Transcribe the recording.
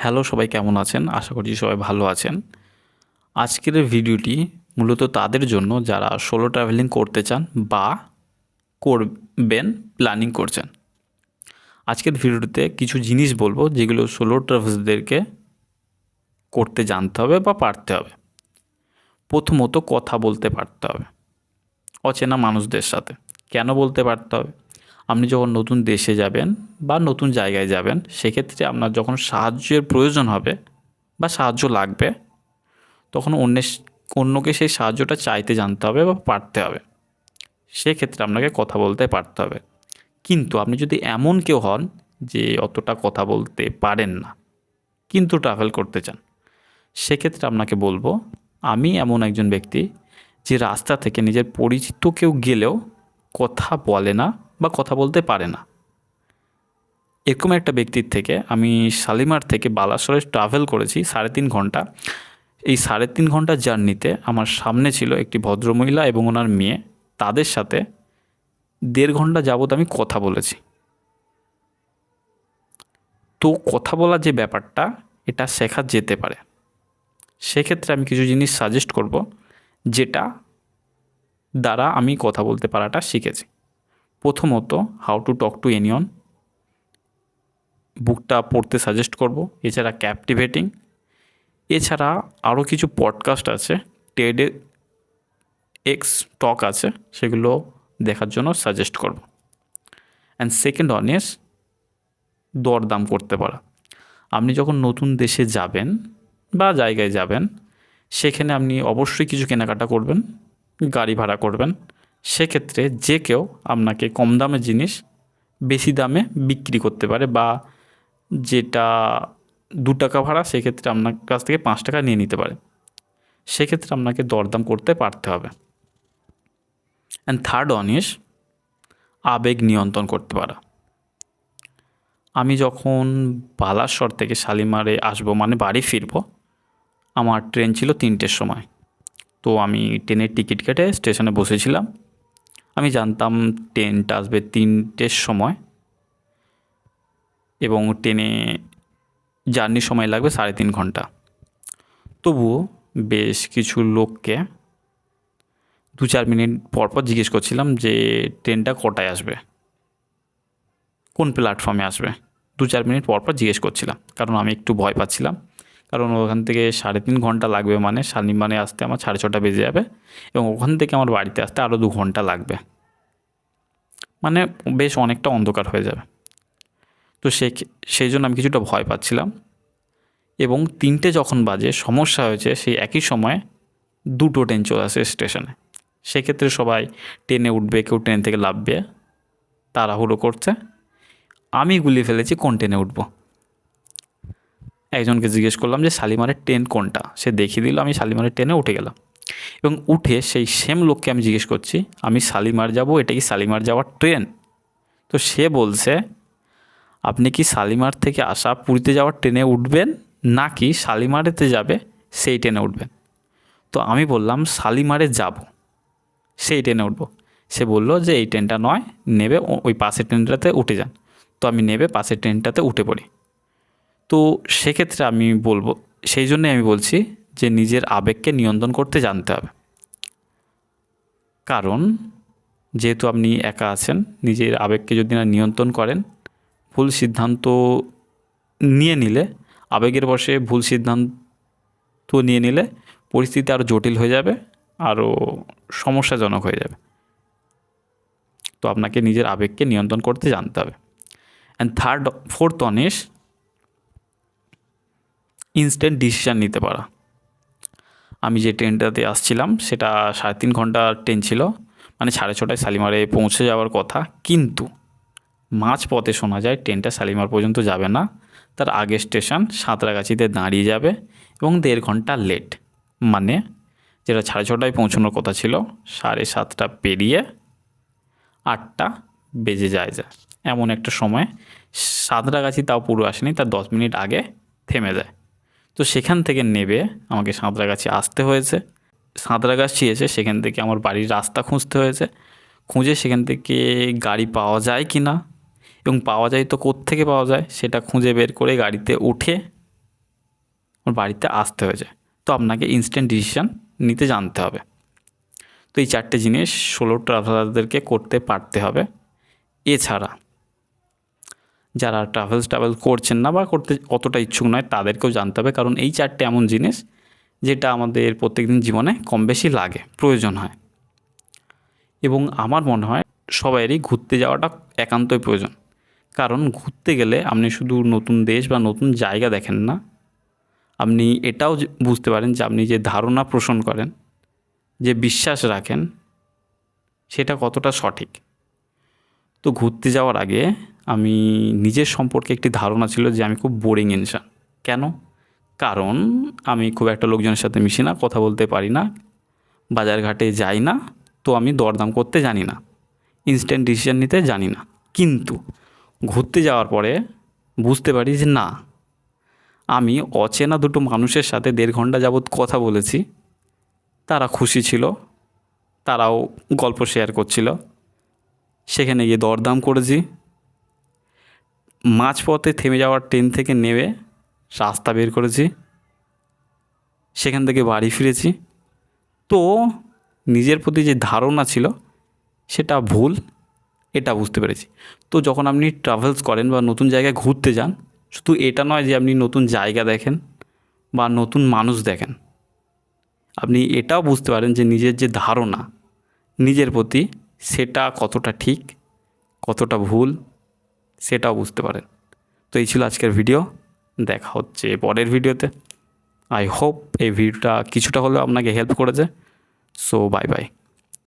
Hello, সবাই কেমন আছেন? আশা করছি সবাই ভালো আছেন। আজকের ভিডিওটি মূলত তাদের জন্য যারা সোলো ট্রাভেলিং করতে চান বা করবেন, প্ল্যানিং করছেন। আজকের ভিডিওতে কিছু জিনিস বলবো যেগুলো সোলো ট্রাভেলারদেরকে করতে জানতে হবে বা পারতে হবে। প্রথমত কথা বলতে পারতে হবে অচেনা মানুষদের সাথে। কেন বলতে পারতে হবে? আপনি যখন নতুন দেশে যাবেন বা নতুন জায়গায় যাবেন, সেক্ষেত্রে আপনার যখন সাহায্যের প্রয়োজন হবে বা সাহায্য লাগবে, তখন অন্যকে সেই সাহায্যটা চাইতে জানতে হবে বা পারতে হবে। সেক্ষেত্রে আপনাকে কথা বলতে পারতে হবে। কিন্তু আপনি যদি এমন কেউ হন যে অতটা কথা বলতে পারেন না কিন্তু ট্রাভেল করতে চান, সেক্ষেত্রে আপনাকে বলবো, আমি এমন একজন ব্যক্তি যে রাস্তা থেকে নিজের পরিচিত কেউ গেলেও কথা বলে না বা কথা বলতে পারে না। এরকম একটা ব্যক্তির থেকে আমি শালিমার থেকে বালাসরে ট্রাভেল করেছি 3.5 ঘন্টা। এই 3.5 ঘন্টার জার্নিতে আমার সামনে ছিল একটি ভদ্রমহিলা এবং ওনার মেয়ে। তাদের সাথে 1.5 ঘন্টা যাবৎ আমি কথা বলেছি। তো কথা বলার যে ব্যাপারটা, এটা শেখা যেতে পারে। সেক্ষেত্রে আমি কিছু জিনিস সাজেস্ট করব যেটা দ্বারা আমি কথা বলতে পারাটা শিখেছি। প্রথমত, how to talk to anyone বুকটা পড়তে সাজেস্ট করব। এছাড়া ক্যাপটিভেটিং, এছাড়া আরও কিছু পডকাস্ট আছে, টেডে এক্স টক আছে, সেগুলো দেখার জন্য সাজেস্ট করব। অ্যান্ড সেকেন্ড ওয়ান ইজ দরদাম করতে পারা। আপনি যখন নতুন দেশে যাবেন বা জায়গায় যাবেন, সেখানে আপনি অবশ্যই কিছু কেনাকাটা করবেন, গাড়ি ভাড়া করবেন। সেক্ষেত্রে যে কেউ আপনাকে কম দামের জিনিস বেশি দামে বিক্রি করতে পারে, বা যেটা 2 টাকা ভাড়া সেক্ষেত্রে আপনার কাছ থেকে 5 টাকা নিয়ে নিতে পারে। সেক্ষেত্রে আপনাকে দরদাম করতে পারতে হবে। অ্যান্ড থার্ড ওয়ান ইজ আবেগ নিয়ন্ত্রণ করতে পারা। আমি যখন বালাসর থেকে শালিমারে আসবো, মানে বাড়ি ফিরবো, আমার ট্রেন ছিল 3টের সময়। তো আমি ট্রেনের টিকিট কেটে স্টেশনে বসেছিলাম। আমি জানতাম ট্রেনটা আসবে 3টের সময় এবং ট্রেনে জার্নির সময় লাগবে 3.5 ঘন্টা। তবুও বেশ কিছু লোককে 2-4 মিনিট পর পর জিজ্ঞেস করছিলাম যে ট্রেনটা কটায় আসবে, কোন প্ল্যাটফর্মে আসবে। 2-4 মিনিট পর পর জিজ্ঞেস করছিলাম, কারণ আমি একটু ভয় পাচ্ছিলাম। কারণ ওখান থেকে 3.5 ঘন্টা লাগবে, মানে শালিমারে আসতে আমার 6:30 বেজে যাবে এবং ওখান থেকে আমার বাড়িতে আসতে আরও 2 ঘন্টা লাগবে, মানে বেশ অনেকটা অন্ধকার হয়ে যাবে। তো সেই জন্য আমি কিছুটা ভয় পাচ্ছিলাম। এবং 3টে যখন বাজে, সমস্যা হয়েছে সেই একই সময়ে 2টো ট্রেন চলে আসে স্টেশনে। সেক্ষেত্রে সবাই ট্রেনে উঠবে, কেউ ট্রেন থেকে নামবে, তাড়াহুড়ো করছে। আমি গুলিয়ে ফেলেছি কোন ট্রেনে উঠবো। একজনকে জিজ্ঞেস করলাম যে শালিমারের ট্রেন কোনটা, সে দেখিয়ে দিল, আমি শালিমারের ট্রেনে উঠে গেলাম। এবং উঠে সেই সেম লোককে আমি জিজ্ঞেস করছি, আমি শালিমার যাব, এটা কি শালিমার যাওয়ার ট্রেন? তো সে বলছে, আপনি কি শালিমার থেকে আসা পুরীতে যাওয়ার ট্রেনে উঠবেন নাকি শালিমারেতে যাবে সেই ট্রেনে উঠবেন? তো আমি বললাম শালিমারে যাব, সেই ট্রেনে উঠবো। সে বলল যে এই ট্রেনটা নয়, নেবে ওই পাশের ট্রেনটাতে উঠে যান। তো আমি নেবে পাশের ট্রেনটাতে উঠে পড়ি। তো সেক্ষেত্রে আমি বলবো, সেই জন্যই আমি বলছি যে নিজের আবেগকে নিয়ন্ত্রণ করতে জানতে হবে। কারণ যেহেতু আপনি একা আছেন, নিজের আবেগকে যদি না নিয়ন্ত্রণ করেন, ভুল সিদ্ধান্ত নিয়ে নিলে, আবেগের বশে ভুল সিদ্ধান্ত নিয়ে নিলে পরিস্থিতি আরও জটিল হয়ে যাবে, আরও সমস্যাজনক হয়ে যাবে। তো আপনাকে নিজের আবেগকে নিয়ন্ত্রণ করতে জানতে হবে। And fourth one is instant decision নিতে পারা। আমি যে ট্রেনটাতে আসছিলাম সেটা 3.5 ঘন্টা ট্রেন ছিল, মানে 6:30টায় শালিমারে পৌঁছে যাওয়ার কথা। কিন্তু মাঝপথে শোনা যায় ট্রেনটা শালিমার পর্যন্ত যাবে না, তার আগের স্টেশন সাঁতরাগাছিতে দাঁড়িয়ে যাবে এবং 1.5 ঘন্টা লেট। মানে যেটা 6:30টায় পৌঁছানোর কথা ছিল, 7:30 পেরিয়ে 8টা বেজে যায়। এমন একটা সময় সাঁতরাগাছি তাও পুরো আসেনি, তার 10 মিনিট আগে থেমে যায়। তো সেখান থেকে নেবে আমাকে সাঁতরাগাছি আসতে হয়েছে। সাঁতরাগাছি এসে সেখান থেকে আমার বাড়ির রাস্তা খুঁজতে হয়েছে। খুঁজে সেখান থেকে গাড়ি পাওয়া যায় কি না, এবং পাওয়া যায় তো কোত্থেকে পাওয়া যায় সেটা খুঁজে বের করে গাড়িতে উঠে আমার বাড়িতে আসতে হয়েছে। তো আপনাকে ইনস্ট্যান্ট ডিসিশান নিতে জানতে হবে। তো এই 4টে জিনিস সোলো ট্রাভেলারদেরকে করতে পারতে হবে। এছাড়া যারা ট্রাভেল করছেন না বা করতে অতটা ইচ্ছুক নয় তাদেরকেও জানতে হবে, কারণ এই 4টে এমন জিনিস যেটা আমাদের প্রত্যেকদিন জীবনে কম বেশি লাগে, প্রয়োজন হয়। এবং আমার মনে হয় সবাইয়েরই ঘুরতে যাওয়াটা একান্তই প্রয়োজন। কারণ ঘুরতে গেলে আপনি শুধু নতুন দেশ বা নতুন জায়গা দেখেন না, আপনি এটাও বুঝতে পারেন যে আপনি যে ধারণা পোষণ করেন, যে বিশ্বাস রাখেন, সেটা কতটা সঠিক। তো ঘুরতে যাওয়ার আগে আমি নিজের সম্পর্কে একটি ধারণা ছিল যে আমি খুব বোরিং ইনসান। কেন? কারণ আমি খুব একটা লোকজনের সাথে মিশি না, কথা বলতে পারি না, বাজারঘাটে যাই না, তো আমি দরদাম করতে জানি না, ইনস্ট্যান্ট ডিসিশন নিতে জানি না। কিন্তু ঘুরতে যাওয়ার পরে বুঝতে পারি যে না, আমি অচেনা দুটো মানুষের সাথে 1.5 ঘন্টা যাবৎ কথা বলেছি, তারা খুশি ছিল, তারাও গল্প শেয়ার করছিল, সেখানে গিয়ে দরদাম করেছি, মাঝপথে থেমে যাওয়ার ট্রেন থেকে নেমে রাস্তা বের করেছি, সেখান থেকে বাড়ি ফিরেছি। তো নিজের প্রতি যে ধারণা ছিল সেটা ভুল, এটা বুঝতে পেরেছি। তো যখন আপনি ট্রাভেলস করেন বা নতুন জায়গায় ঘুরতে যান, শুধু এটা নয় যে আপনি নতুন জায়গা দেখেন বা নতুন মানুষ দেখেন, আপনি এটাও বুঝতে পারেন যে নিজের যে ধারণা নিজের প্রতি, সেটা কতটা ঠিক কতটা ভুল সেটাও বুঝতে পারেন। তো এই ছিল আজকের ভিডিও, দেখা হচ্ছে পরের ভিডিওতে। আই হোপ এই ভিডিওটা কিছুটা হলেও আপনাকে হেল্প করেছে। So bye bye.